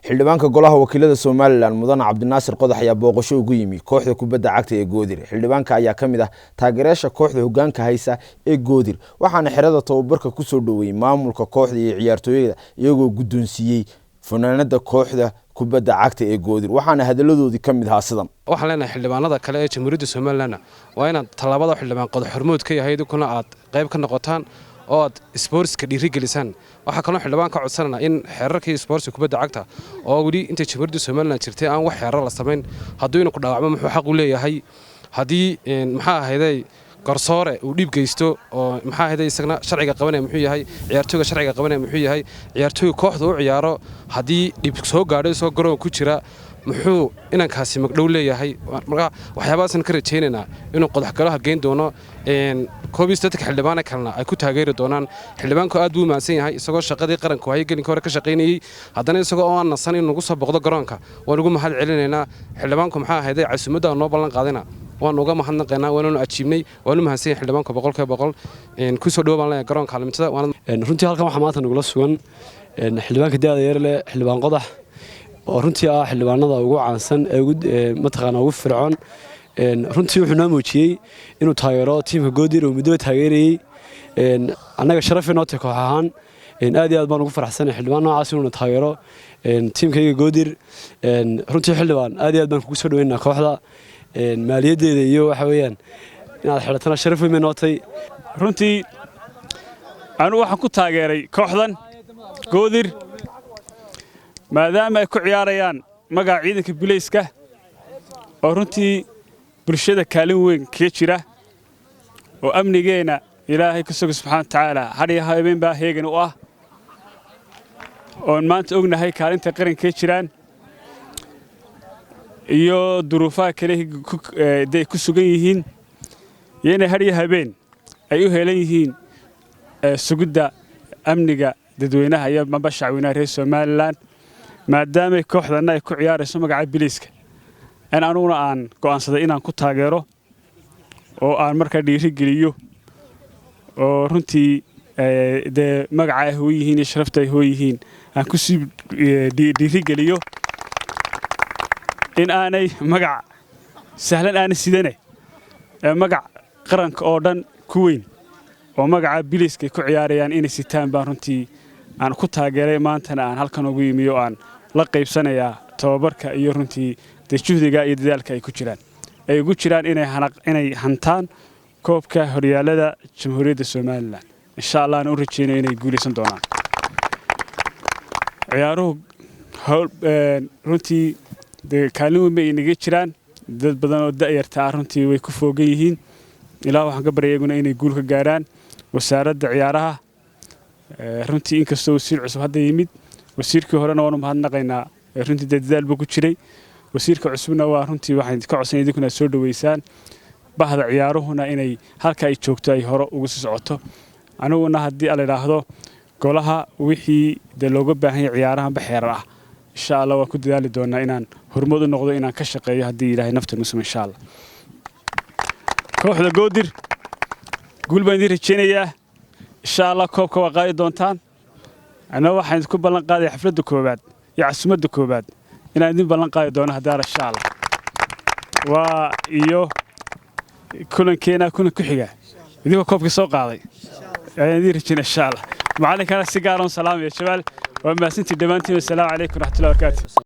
xildhibaanka golaha wakiilada Soomaaliland Mudane Cabdinaasir Qodax ayaa booqasho ugu yimi kooxda kubadda cagta ee Goodir. Xildhibaanka ayaa kamid ah taageerayaasha kooxda hoggaanka haysa ee Goodir, waxaana xirada tababarka ku soo dhaweeyay maamulka kooxda iyo ciyaartooyada iyagoo guddoonsiiyay fanaanada kooxda kubadda cagta ee Goodir, waxaana hadaladoodii kamid ahaa sidan. waxaan leenahay xildhibaanada kale ee Jamhuuriyadda Soomaaliland waa inaad talaabada xildhibaan qodax hormood ka yahay kuna aad qayb ka noqotaan oo aad sportska dhiirigelisaan. waxa kale oo xildhibaanka codsanana in xeerarkii sportska kubadda cagta oo wali inta Jamhuuriyadda Soomaaliland jirtay aan wax xeerar la sameyn haddii inuu ku dhaawacmo muxuu xaq u leeyahay haddii maxaa ahaydey garsoore uu dhib geysto oo maxaa ahaydey isagna sharciga qabanaya muxuu yahay ciyaartooyga sharciga qabanaya muxuu yahay ciyaartooyga kooxda u ciyaaro haddii dhib soo gaadhay soo garoon ku jira muxuu inankaasi magdhow leeyahay. marka waxyaabahaasaan ka rajaynaynaa inuu qodax galaha geyn doono koobiis dadka xildhibaana kalena ay ku taageeri doonaan. xildhibaanku aad buu u mahadsan yahay isagoo shaqadii qaranku hayay gelinka hore ka shaqaynayay haddana isagoo oo aan nasan in nagu soo boqdo garoonka waan ugu mahad celinaynaa. xildhibaanku maxaa ahaydey casuumadda noo ballan qaadayna waan uga mahadnaqaynaa waanu ajiibnay waanu mahadsan yahay xildhibaanku 100% ku soo dhaw baan leeyahay garoonka caalamada. runtii halkan waxaa maanta nagula sugan xildhibaanka daada yar leh xildhibaan qodax oo runtii ah xildhibaanada ugu caansan ee mataqaana ugu fircoon. runtii wuxuu noo muujiyey inuu taageero tiimka Goodir oo muddo taageerayay annaga sharaf inoo tahay koox ahaan aad iyo aad baan ugu faraxsanahay xildhibaan noocaas inuu taageero tiimkayga Goodir. runtii xildhibaan aad iyo aad baan kugu soo dhaweynaa kooxda maaliyadeeda iyo waxa weeyaan inaad xidhatana sharaf weyn inoo tahay. runtii anu waxaan ku taageeray kooxdan Goodir maadaama ay ku ciyaarayaan magaca ciidanka bilayska oo runtii bulshada kaalin weyn ka jira oo amnigeena Ilaahay ka sugo subxaanahu wa ta'aala hadiya habeen baa heegan u ah oo maanta ognahay kaalinta qaranka jiraan iyo duruufaha kale ee ku sugan yihiin yeena hadiya habeen ay u heelan yihiin sugidda amniga dadweynaha iyo mabashacweynaha reer Soomaaliland maadaama kooxdana ay ku ciyaarayso magaca bilayska anuguna aan go'aansaday inaan ku taageero oo aan markaa dhiirigeliyo oo runtii magaca ay hooyihiin iyo sharafta ay hooyihiin aan ku sii dhiirigeliyo in aanay magac sahlan aan sidane magac qaranka oo dhan ku weyn oo magaca bilayska ku ciyaarayaan inay sitaan baan runtii aan ku taageeray maantana aan halkan ugu yimiyo aan la qaybsanayaa tababarka iyo runtii juhdiga iyo dadaalka ay ku jiraan ay ugu jiraan inay hantaan koobka horyaalada Jamhuuriyadda Soomaaliland. insha Allah aan u rajeynayo inay guuleysan doonaan ciyaaruhu runtii kaalin weyn bay inaga jiraan dad badan oo da'yarta runtii way ku foogan yihiin ilaa waxaan ka baryayguna inay guul ka gaaraan wasaaradda ciyaaraha. runtii inkastoo wasiir cusub hadda yimid wasiirkii horena waanu mahadnaqaynaa runtii dadaal buu ku jiray wasiirka cusubna waa runtii waxaan ka codsanay idinkuna soo dhaweysaan bahda ciyaaruhuna inay halka ay joogto ay hore ugu sii socoto. aniguna haddii la yiraahdo golaha wixii looga baahan yahay ciyaaraha baxeerar ah insha Allah waa ku dadaali doonaa inaan horumar u noqdo inaan ka shaqeeyo haddii Ilaahay nafta nusma insha Allah. kooxda Goodir guul baan idin rajeynayaa insha Allah koobka waa qaadi doontaan. ana waxaan ku ballan qaaday xafladda koobaad iyo casuumadda koobaad inaan idin ballan qaadi doono haddii insha Allah waa iyo kulankeena kulan ku xiga idinka koobka soo qaaday ayaan idin rajeynaa insha Allah. macallinkana si gaar ah salaam iyo shabaal waa mahadsantii dhamaantiin. assalaamu calaykum waraxmatullaahi wabarakaatuh.